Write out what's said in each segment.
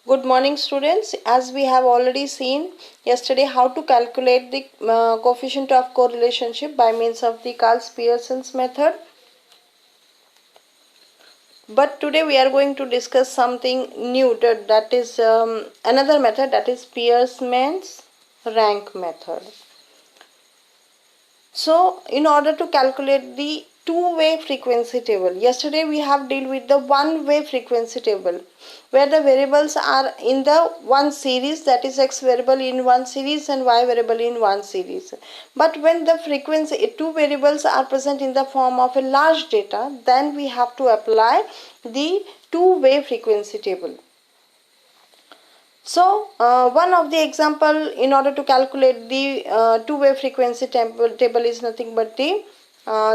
Good morning, students. As we have already seen yesterday how to calculate the coefficient of correlationship by means of the Karl-Pearson's method. But today we are going to discuss something new, that is another method, that is Pearson's rank method. So, in order to calculate the two-way frequency table, yesterday we have dealt with the one-way frequency table where the variables are in the one series, that is x variable in one series and y variable in one series. But when the frequency, two variables are present in the form of a large data, then we have to apply the two-way frequency table. So, one of the example in order to calculate the two-way frequency table is nothing but the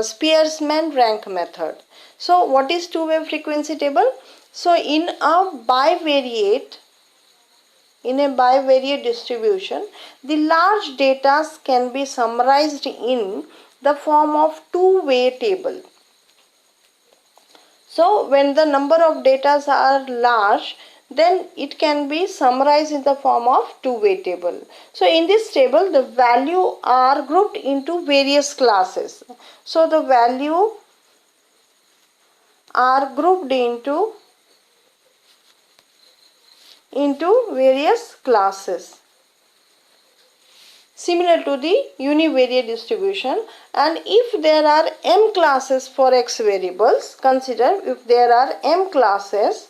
Spearman rank method. So, what is two-way frequency table? So, in a bivariate distribution, the large data can be summarized in the form of two-way table. So, when the number of data are large, then it can be summarized in the form of two-way table. So, in this table, the value are grouped into various classes. So, the value are grouped into various classes similar to the univariate distribution. And if there are m classes for x variables, consider if there are m classes,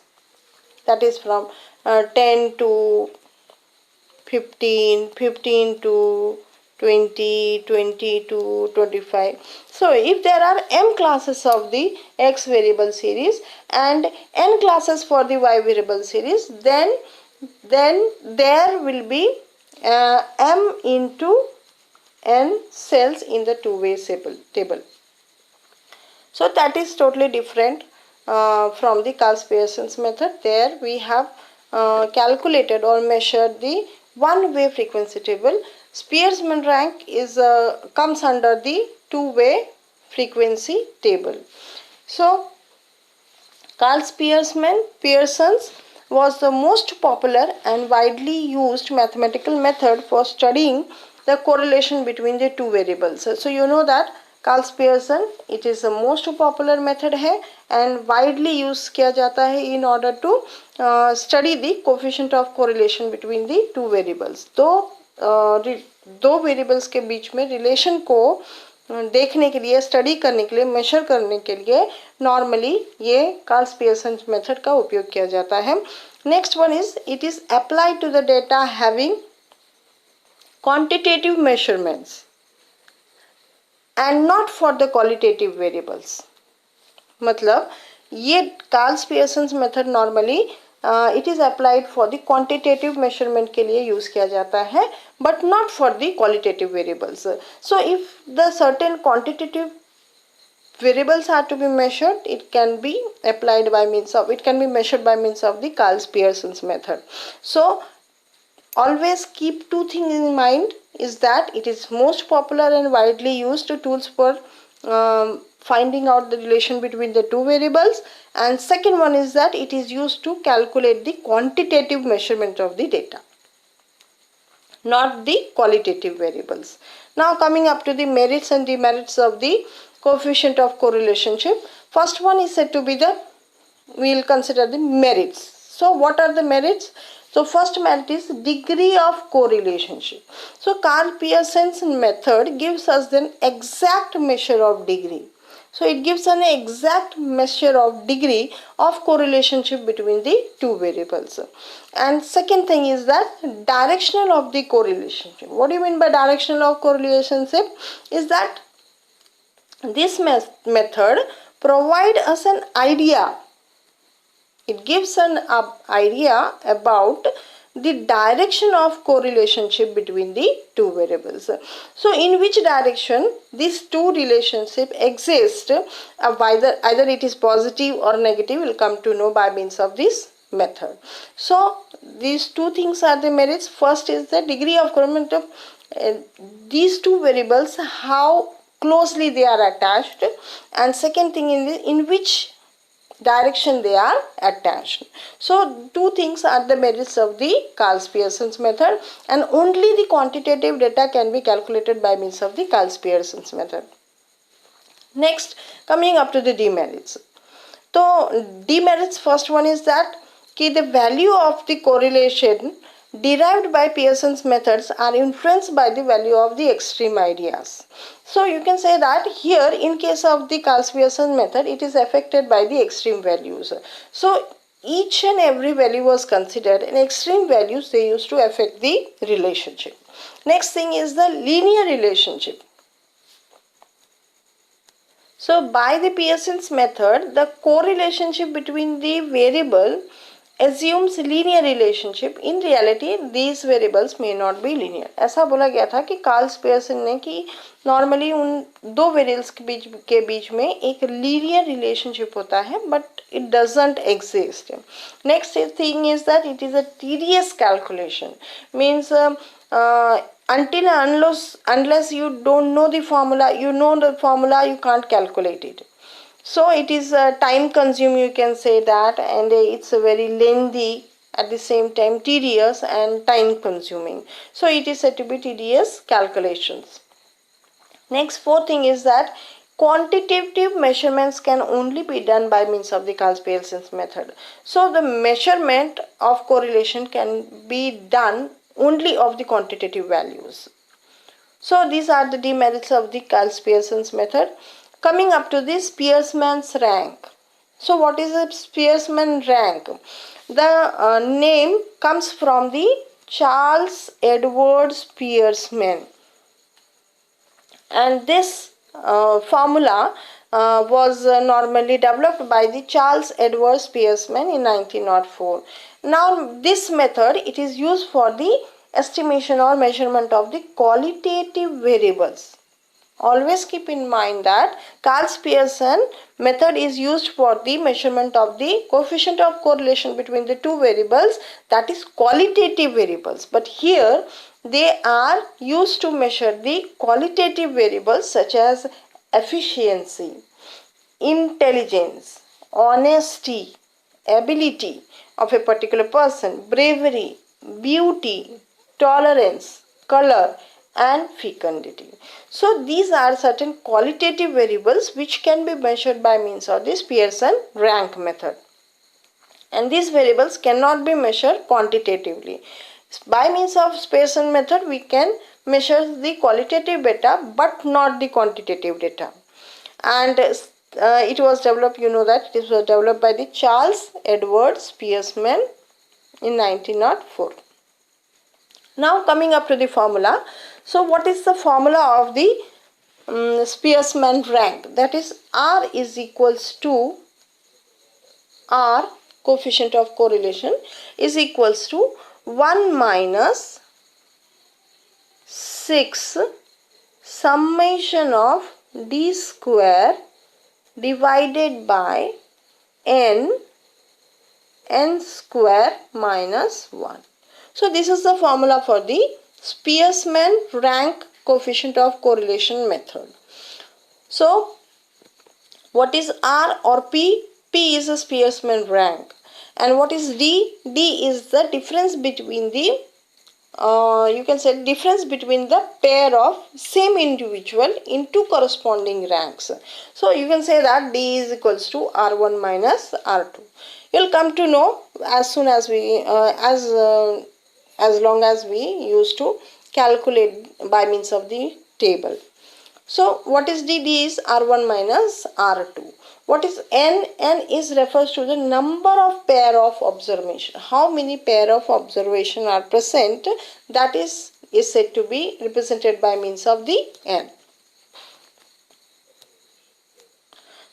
that is from 10 to 15, 15 to 20, 20 to 25. So, if there are m classes of the x variable series and n classes for the y variable series, then there will be m into n cells in the two-way table. So, that is totally different from the Karl-Pearson's method. There we have calculated or measured the one-way frequency table. Spearman rank is comes under the two-way frequency table. So, Karl-Pearson's was the most popular and widely used mathematical method for studying the correlation between the two variables. So you know that Karl-Pearson, it is the most popular method है and widely used किया जाता है in order to study the coefficient of correlation between the two variables. दो variables के बीच में relation को देखने के लिए, स्टडी करने के लिए, मेजर करने के लिए नॉर्मली ये कार्ल-पियर्सन मेथड का उपयोग किया जाता है. Next one is it is applied to the data having quantitative measurements and not for the qualitative variables. मतलब ये Karl Pearson method normally it is applied for the quantitative measurement के लिए use किया जाता है but not for the qualitative variables. So if the certain quantitative variables are to be measured, it can be applied by means of, it can be measured by means of the Karl-Pearson's method. So always keep two things in mind, is that it is most popular and widely used tools for finding out the relation between the two variables, and second one is that it is used to calculate the quantitative measurement of the data, not the qualitative variables. Now coming up to the merits and demerits of the coefficient of correlationship. First one is said to be the, we will consider the merits. So what are the merits? So first merit is degree of correlationship. So Karl-Pearson's method gives us the exact measure of degree. So it gives an exact measure of degree of correlationship between the two variables. And second thing is that directional of the correlationship. What do you mean by directional of correlationship? Is that this method provide us an idea. It gives an idea about the direction of correlationship between the two variables. So in which direction these two relationship exist, either it is positive or negative, will come to know by means of this method. So these two things are the merits. First is the degree of correlation of these two variables, how closely they are attached, and second thing in which direction they are attached. So two things are the merits of the Karl-Pearson's method, and only the quantitative data can be calculated by means of the Karl-Pearson's method. Next, coming up to the demerits. So demerits, first one is that the value of the correlation derived by Pearson's methods are influenced by the value of the extreme ideas. So you can say that here in case of the Karl-Pearson method, it is affected by the extreme values. So each and every value was considered, and extreme values they used to affect the relationship. Next thing is the linear relationship. So by the Pearson's method, the correlationship between the variable assumes linear relationship. In reality, these variables may not be linear. ऐसा बोला गया था कि Karl-Pearson ने कि normally उन दो variables के बीच में एक linear relationship होता है, but it doesn't exist. Next thing is that it is a tedious calculation. Means until unless you don't know the formula, you know the formula, you can't calculate it. So it is time consuming, you can say that, and it's very lengthy, at the same time tedious and time consuming. So it is said to be tedious calculations. Next, fourth thing is that quantitative measurements can only be done by means of the Karl-Pearson's method. So the measurement of correlation can be done only of the quantitative values. So these are the demerits of the Karl-Pearson's method. Coming up to this Spearman's rank. So what is a Spearman rank? The name comes from the Charles Edward Spearman, and this formula was normally developed by the Charles Edward Spearman in 1904. Now this method, it is used for the estimation or measurement of the qualitative variables. Always keep in mind that Karl-Pearson method is used for the measurement of the coefficient of correlation between the two variables, that is qualitative variables. But here they are used to measure the qualitative variables such as efficiency, intelligence, honesty, ability of a particular person, bravery, beauty, tolerance, color, and fecundity. So these are certain qualitative variables which can be measured by means of this Pearson rank method, and these variables cannot be measured quantitatively. By means of Pearson method, we can measure the qualitative data but not the quantitative data. And it was developed, you know that it was developed by the Charles Edward Spearman in 1904. Now coming up to the formula. So what is the formula of the Spearman rank? That is R is equals to R, coefficient of correlation, is equals to 1 minus 6 summation of d square divided by n square minus 1. So this is the formula for the Spearman rank coefficient of correlation method. So what is R or P? P is a Spearman rank. And what is D? D is the difference between the you can say difference between the pair of same individual in two corresponding ranks. So you can say that D is equals to R1 minus R2. You'll come to know as soon as we as long as we used to calculate by means of the table. So what is D? D is R1 minus R2. What is N? N is refers to the number of pair of observation. How many pair of observation are present, that is said to be represented by means of the N.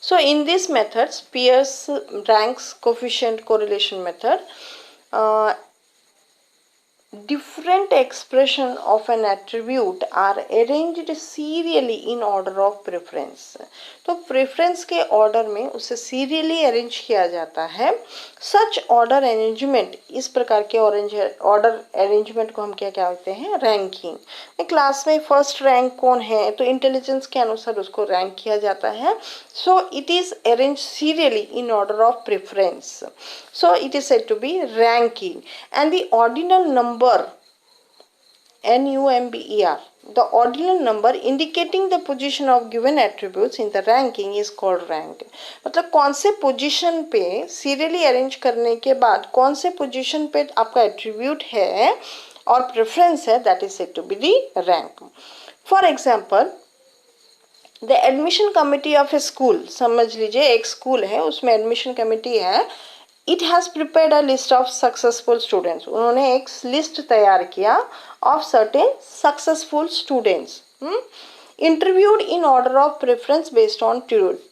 So in this method, Pearson ranks coefficient correlation method, different expression of an attribute are arranged serially in order of preference. तो preference के order में उसे serially arrange किया जाता है. Such order arrangement, इस प्रकार के ऑर्डर अरेंजमेंट को हम क्या कहते हैं, रैंकिंग. क्लास में फर्स्ट रैंक कौन है तो इंटेलिजेंस के अनुसार उसको रैंक किया जाता है. So it is arrange serially in order of preference. So it is said to be ranking. And the ordinal number, NUMBER, the ordinal number indicating the position of given attributes in the ranking is called rank. मतलब कौन से position पे serially arrange करने के बाद कौन से position पे आपका एट्रीब्यूट है और प्रेफरेंस है, that is said to be the rank. For example, the admission committee of a school, समझ लीजिए एक स्कूल है, उसमें एडमिशन कमिटी है. It has prepared a list of successful students, उन्होंने एक लिस्ट तैयार किया of certain successful students, interviewed in order of preference based on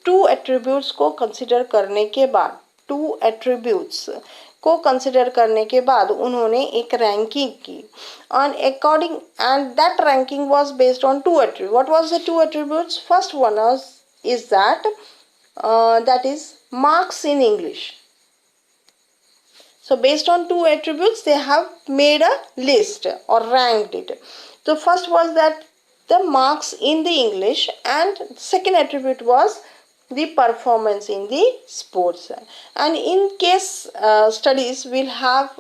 two attributes को कंसिडर करने के बाद, टू एट्रीब्यूट्स को कंसिडर करने के बाद उन्होंने एक रैंकिंग की on according, and that ranking was based on two attribute. What was the two attributes? First one is that is marks in English. So based on two attributes, they have made a list or ranked it. So first was that the marks in the English, and second attribute was the performance in the sports. And in case studies, we'll have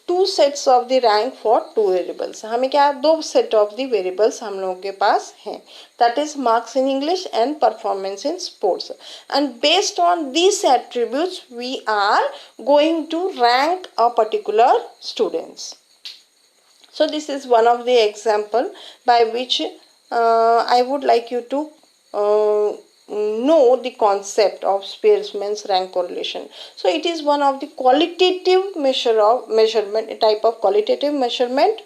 two sets of the rank for two variables. हमें क्या, दो set of the variables हम लोगों के पास हैं. That is marks in English and performance in sports. And based on these attributes, we are going to rank a particular students. So this is one of the example by which I would like you to know the concept of Spearman's rank correlation. So it is one of the qualitative measurement type of qualitative measurement.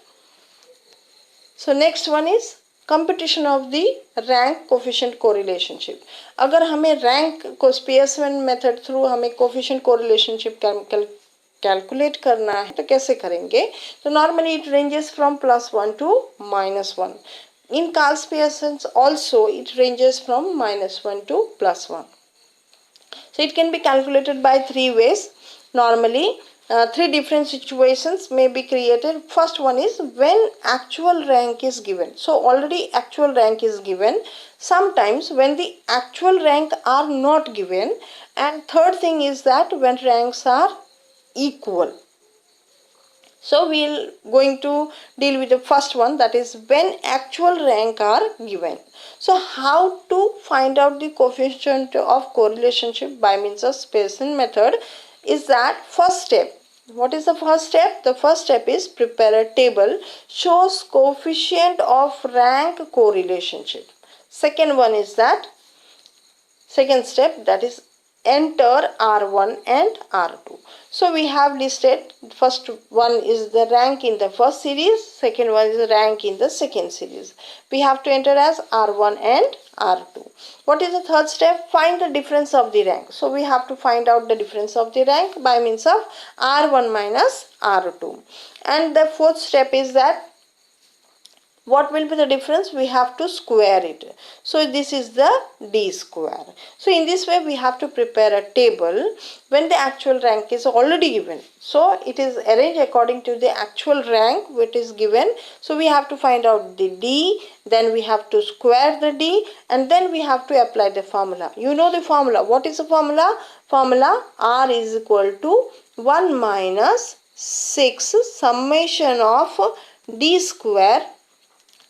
So next one is competition of the rank coefficient correlationship. अगर हमें rank को Spearman method through हमें coefficient correlationship calculate करना है तो कैसे करेंगे? तो normally it ranges from +1 to -1. In Karl's Pearson's also it ranges from -1 to +1. So it can be calculated by three ways. Normally, three different situations may be created. First one is when actual rank is given. So already actual rank is given. Sometimes when the actual rank are not given. And third thing is that when ranks are equal. So we'll going to deal with the first one, that is when actual rank are given. So how to find out the coefficient of correlationship by means of Pearson method is that first step. What is the first step? The first step is prepare a table shows coefficient of rank correlationship. Second one is that second step, that is enter R1 and R2. So we have listed, first one is the rank in the first series, second one is the rank in the second series. We have to enter as R1 and R2. What is the third step? Find the difference of the rank. So we have to find out the difference of the rank by means of R1 minus R2. And the fourth step is that what will be the difference? We have to square it. So this is the D square. So in this way we have to prepare a table when the actual rank is already given. So it is arranged according to the actual rank which is given. So we have to find out the D, then we have to square the D, and then we have to apply the formula. You know the formula. What is the formula? Formula R is equal to 1 minus 6 summation of D square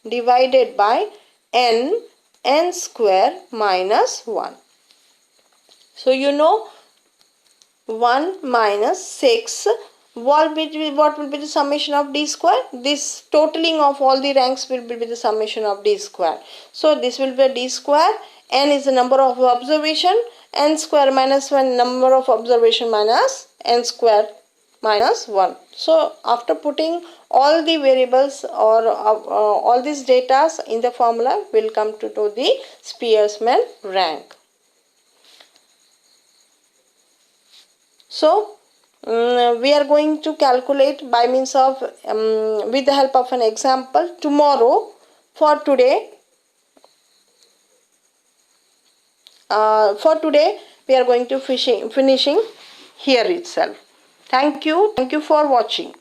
divided by n square minus 1. So you know 1 minus 6, what will be the summation of D square? This totaling of all the ranks will be the summation of D square. So this will be D square, n is the number of observation, n square minus 1 number of observation minus n square minus 1. So after putting all the variables or all these data in the formula, will come to know the Spearman rank. So we are going to calculate by means of with the help of an example tomorrow. For today, we are going to finishing here itself. Thank you for watching.